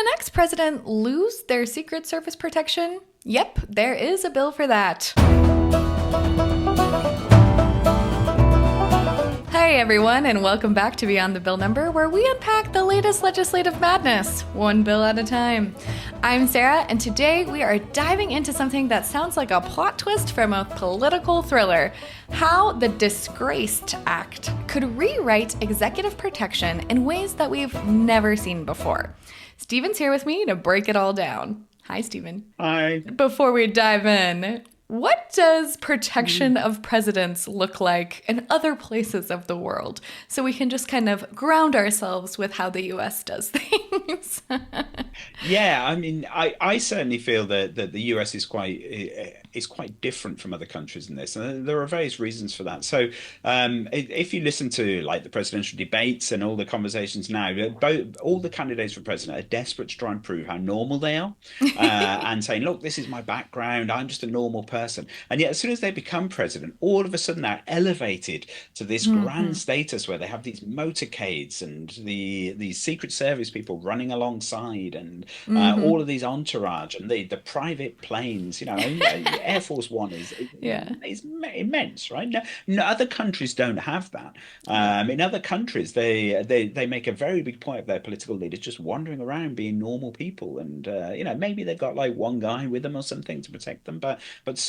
an ex-president lose their Secret Service protection? Yep, there is a bill for that. Hi everyone, and welcome back to Beyond the Bill Number, where we unpack the latest legislative madness, one bill at a time. I'm Sarah, and today we are diving into something that sounds like a plot twist from a political thriller: how the DISGRACED Act could rewrite executive protection in ways that we've never seen before. Steven's here with me to break it all down. Hi, Steven. Hi. Before we dive in, what does protection of presidents look like in other places of the world? So we can just kind of ground ourselves with how the US does things. Yeah, I mean, I certainly feel that the US is quite different from other countries in this, and there are various reasons for that. So, if you listen to like the presidential debates and all the conversations now, all the candidates for president are desperate to try and prove how normal they are, and saying, "Look, this is my background. I'm just a normal person." And yet, as soon as they become president, all of a sudden they're elevated to this grand status where they have these motorcades and these Secret Service people running alongside, and all of these entourage and the private planes. You know, Air Force One is immense, right? No, other countries don't have that. In other countries, they make a very big point of their political leaders just wandering around being normal people, and maybe they've got like one guy with them or something to protect them, but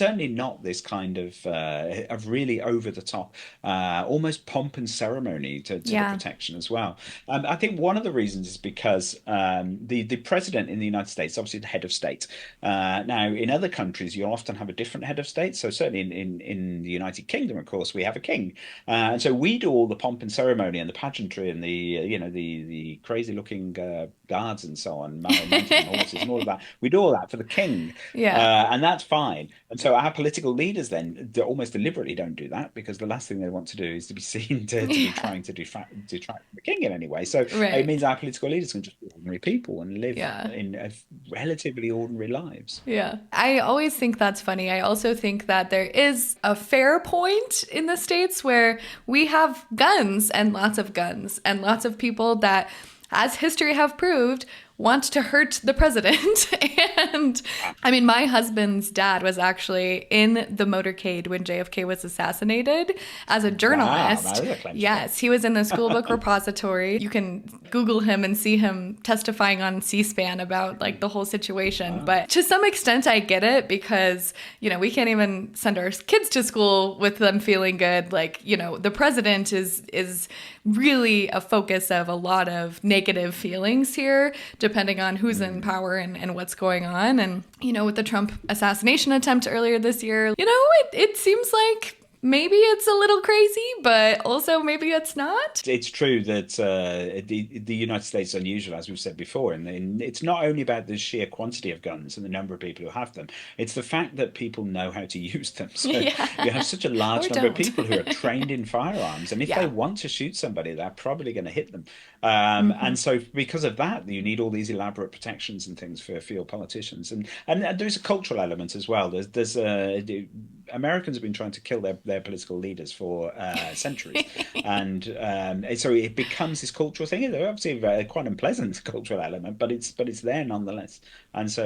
certainly not this kind of really over the top, almost pomp and ceremony to the protection as well. I think one of the reasons is because the president in the United States is obviously the head of state. Now, in other countries, you'll often have a different head of state. So certainly in the United Kingdom, of course, we have a king, and so we do all the pomp and ceremony and the pageantry and the crazy looking guards and so on, mounted horses and all of that. We do all that for the king, and that's fine. And so our political leaders then almost deliberately don't do that, because the last thing they want to do is to be seen to be trying to detract from the king in any way. So it means our political leaders can just be ordinary people and live in relatively ordinary lives. Yeah. I always think that's funny. I also think that there is a fair point in the States where we have guns and lots of people that, as history have proved, want to hurt the president. And I mean, my husband's dad was actually in the motorcade when JFK was assassinated as a journalist. Wow, that is a yes, he was in the school book repository. You can Google him and see him testifying on C-SPAN about like the whole situation. Wow. But to some extent, I get it, because, we can't even send our kids to school with them feeling good. Like, the president is really a focus of a lot of negative feelings here, depending on who's in power and what's going on. And, with the Trump assassination attempt earlier this year, it seems like maybe it's a little crazy, but also maybe it's not. It's true that the United States is unusual, as we've said before, and it's not only about the sheer quantity of guns and the number of people who have them. It's the fact that people know how to use them. So you have such a large number of people who are trained in firearms, and if they want to shoot somebody, they're probably going to hit them. And so because of that, you need all these elaborate protections and things for your politicians. And there's a cultural element as well. There's Americans have been trying to kill their political leaders for centuries, and so it becomes this cultural thing. It's obviously a quite unpleasant cultural element, but it's there nonetheless. And so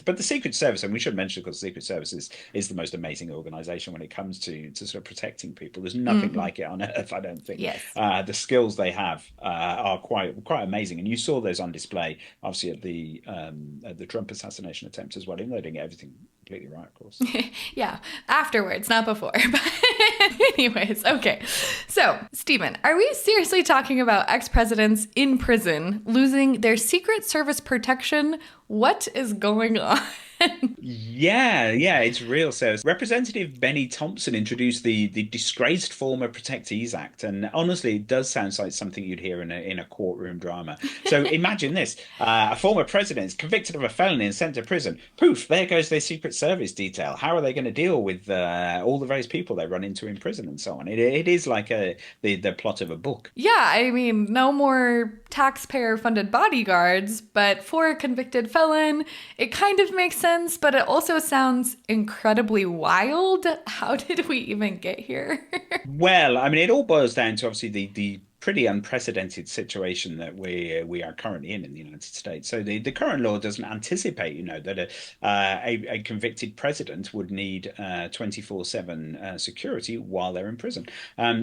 but the Secret Service, and we should mention, because the Secret Service is the most amazing organization when it comes to sort of protecting people. There's nothing like it on earth, I don't think. Yes. The skills they have are quite amazing, and you saw those on display obviously at the Trump assassination attempt as well, even though they didn't get everything completely right, of course. Yeah, afterwards, not before. But anyways, okay. So, Stephen, are we seriously talking about ex-presidents in prison losing their Secret Service protection? What is going on? Yeah, it's real. So Representative Benny Thompson introduced the Disgraced Former Protectees Act, and honestly, it does sound like something you'd hear in a courtroom drama. So imagine this: a former president is convicted of a felony and sent to prison. Poof! There goes their Secret Service detail. How are they going to deal with all the various people they run into in prison and so on? It is like the plot of a book. Yeah, I mean, no more taxpayer-funded bodyguards, but for a convicted felon, it kind of makes sense, but it also sounds incredibly wild. How did we even get here? Well, I mean, it all boils down to obviously the pretty unprecedented situation that we are currently in the United States. So the current law doesn't anticipate, that a convicted president would need 24/7 security while they're in prison.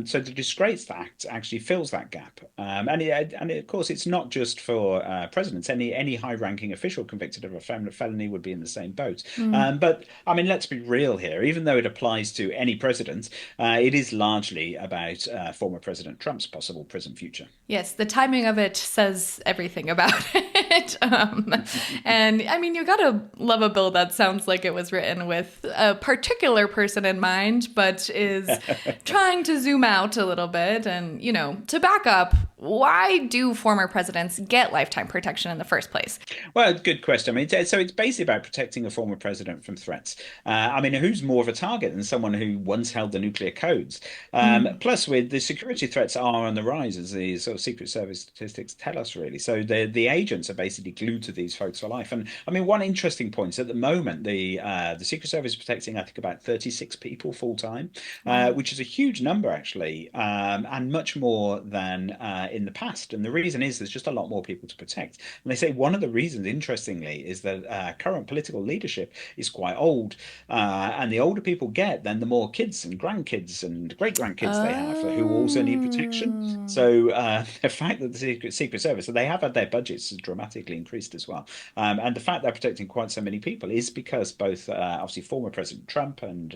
So the Disgraced Act actually fills that gap, of course it's not just for presidents. Any high-ranking official convicted of a felony would be in the same boat. But I mean, let's be real here. Even though it applies to any president, it is largely about former President Trump's possible prison future. Yes, the timing of it says everything about it. And I mean, you gotta love a bill that sounds like it was written with a particular person in mind, but is trying to zoom out a little bit. And, to back up, why do former presidents get lifetime protection in the first place? Well, good question. I mean, so it's basically about protecting a former president from threats. I mean, who's more of a target than someone who once held the nuclear codes? Plus, with the security threats are on the rise, as the sort of Secret Service statistics tell us, really. So the agents are basically glued to these folks for life. And I mean, one interesting point is at the moment, the Secret Service is protecting, I think, about 36 people full time, which is a huge number, actually, and much more than in the past. And the reason is there's just a lot more people to protect. And they say one of the reasons, interestingly, is that current political leadership is quite old. And the older people get, then the more kids and grandkids and great grandkids they have who also need protection. So the fact that the Secret Service, so they have had their budgets dramatically increased as well. And the fact they're protecting quite so many people is because both obviously former President Trump and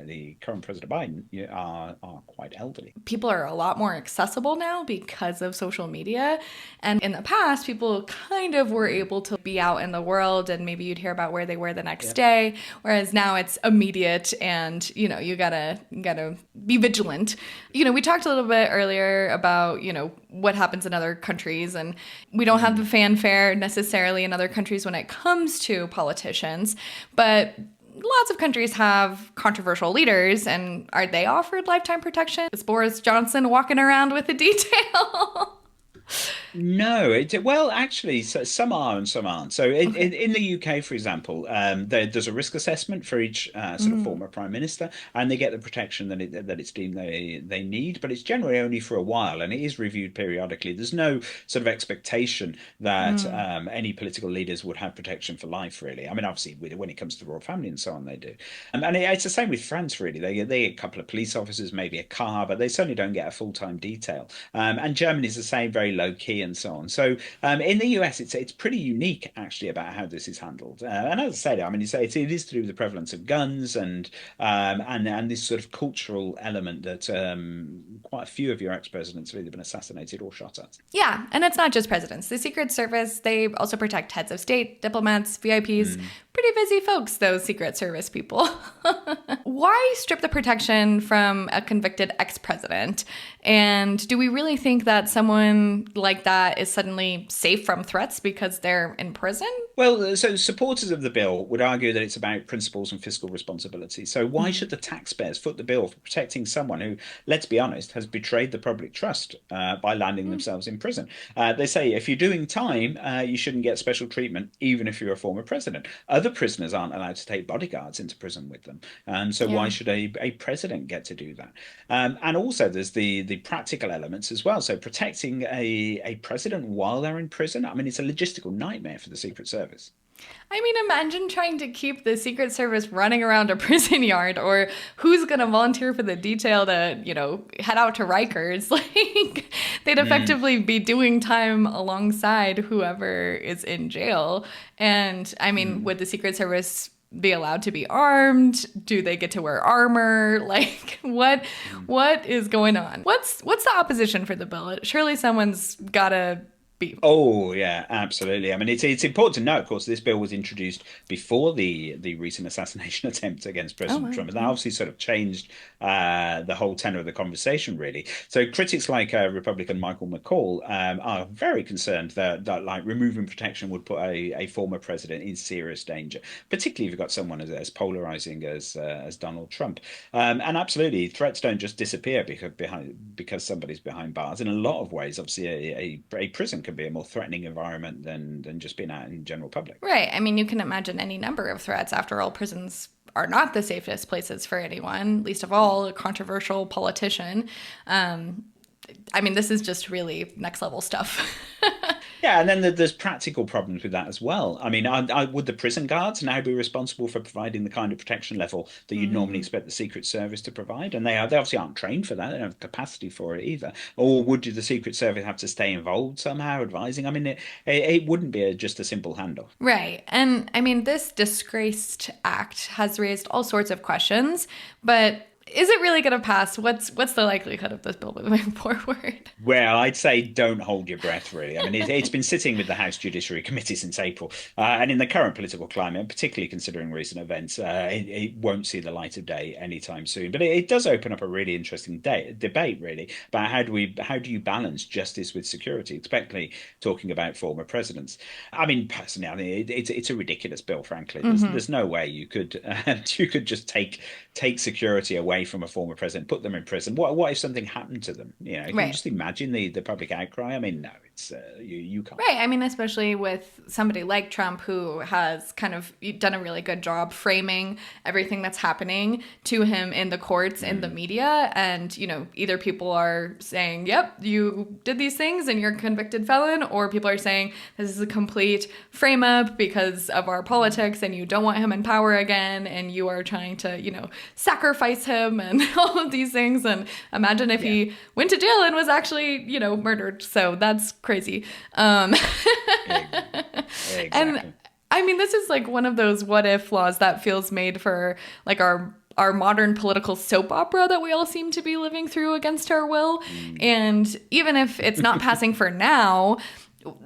the current President Biden are quite elderly. People are a lot more accessible now because of social media. And in the past, people kind of were able to be out in the world and maybe you'd hear about where they were the next day. Whereas now it's immediate and, you gotta be vigilant. We talked a little bit earlier about, what happens in other countries, and we don't have the fanfare necessarily in other countries when it comes to politicians, but lots of countries have controversial leaders, and are they offered lifetime protection? Is Boris Johnson walking around with the detail? No, well, actually, so some are and some aren't. So in the UK, for example, there's a risk assessment for each sort of former prime minister, and they get the protection that it's deemed they need. But it's generally only for a while, and it is reviewed periodically. There's no sort of expectation that any political leaders would have protection for life, really. I mean, obviously, when it comes to the royal family and so on, they do. And it's the same with France, really. They get a couple of police officers, maybe a car, but they certainly don't get a full-time detail. And Germany's the same, very low key and so on. So in the US, it's pretty unique actually about how this is handled. And as I said, I mean, it is to do with the prevalence of guns and this sort of cultural element that quite a few of your ex-presidents have either been assassinated or shot at. Yeah, and it's not just presidents. The Secret Service, they also protect heads of state, diplomats, VIPs. Pretty busy folks, those Secret Service people. Why strip the protection from a convicted ex-president? And do we really think that someone like that is suddenly safe from threats because they're in prison? Well, so supporters of the bill would argue that it's about principles and fiscal responsibility. So why should the taxpayers foot the bill for protecting someone who, let's be honest, has betrayed the public trust by landing themselves in prison? They say if you're doing time, you shouldn't get special treatment, even if you're a former president. Other prisoners aren't allowed to take bodyguards into prison with them. So why should a president get to do that? And also there's the practical elements as well. So protecting a president while they're in prison, I mean, it's a logistical nightmare for the Secret Service. I mean, imagine trying to keep the Secret Service running around a prison yard, or who's going to volunteer for the detail to, head out to Rikers. Like, they'd effectively be doing time alongside whoever is in jail. And I mean, would the Secret Service be allowed to be armed? Do they get to wear armor? Like, what is going on? What's the opposition for the bill? Surely someone's got to be. Oh, yeah, absolutely. I mean, it's important to note, of course, this bill was introduced before the recent assassination attempt against President Trump. And that obviously sort of changed the whole tenor of the conversation, really. So critics like Republican Michael McCall are very concerned that like removing protection would put a former president in serious danger, particularly if you've got someone as polarizing as Donald Trump. And absolutely, threats don't just disappear because somebody's behind bars. In a lot of ways, obviously, a prison can be a more threatening environment than just being out in general public. Right. I mean, you can imagine any number of threats. After all, prisons are not the safest places for anyone, least of all a controversial politician. I mean, this is just really next level stuff. Yeah, and then there's practical problems with that as well. I mean, would the prison guards now be responsible for providing the kind of protection level that you'd normally expect the Secret Service to provide? And they obviously aren't trained for that; they don't have capacity for it either. Or would the Secret Service have to stay involved somehow, advising? I mean, it wouldn't be just a simple handoff. Right. And I mean, this disgraced act has raised all sorts of questions, but is it really going to pass? What's the likelihood of this bill moving forward? Well, I'd say don't hold your breath, really. I mean, it's been sitting with the House Judiciary Committee since April. And in the current political climate, particularly considering recent events, it won't see the light of day anytime soon. But it does open up a really interesting debate, really, about how do you balance justice with security, especially talking about former presidents. I mean, personally, I mean, it's a ridiculous bill, frankly. There's no way you could just take security away from a former president, put them in prison. What if something happened to them? You know, can you just imagine the public outcry? I mean, no, it's you can't. Right. I mean, especially with somebody like Trump, who has kind of done a really good job framing everything that's happening to him in the courts, in the media. And, you know, either people are saying, yep, you did these things and you're a convicted felon, or people are saying this is a complete frame up because of our politics and you don't want him in power again and you are trying to, you know, sacrifice him and all of these things. And imagine if he went to jail and was actually, you know, murdered. So that's crazy. Exactly. And I mean, this is like one of those what if laws that feels made for like our modern political soap opera that we all seem to be living through against our will. And even if it's not passing for now,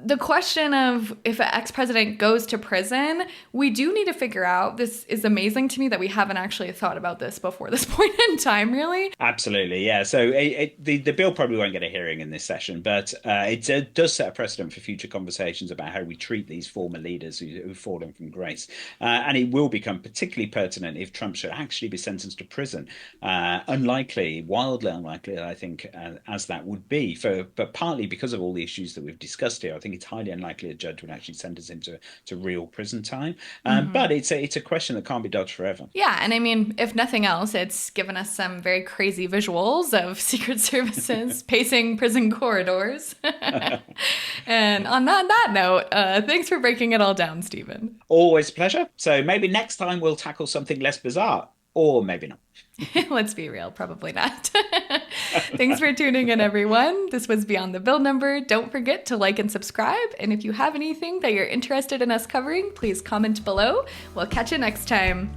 the question of if an ex-president goes to prison, we do need to figure out, this is amazing to me that we haven't actually thought about this before this point in time, really. Absolutely, yeah. So the bill probably won't get a hearing in this session, but it does set a precedent for future conversations about how we treat these former leaders who've fallen from grace. And it will become particularly pertinent if Trump should actually be sentenced to prison. Unlikely, wildly unlikely, I think, as that would be, but partly because of all the issues that we've discussed here. I think it's highly unlikely a judge would actually sentence him to real prison time. But it's a question that can't be dodged forever. Yeah, and I mean, if nothing else, it's given us some very crazy visuals of Secret Services pacing prison corridors. And on that note, thanks for breaking it all down, Stephen. Always a pleasure. So maybe next time we'll tackle something less bizarre, or maybe not. Let's be real, probably not. Thanks for tuning in, everyone. This was Beyond the Bill Number. Don't forget to like and subscribe. And if you have anything that you're interested in us covering, please comment below. We'll catch you next time.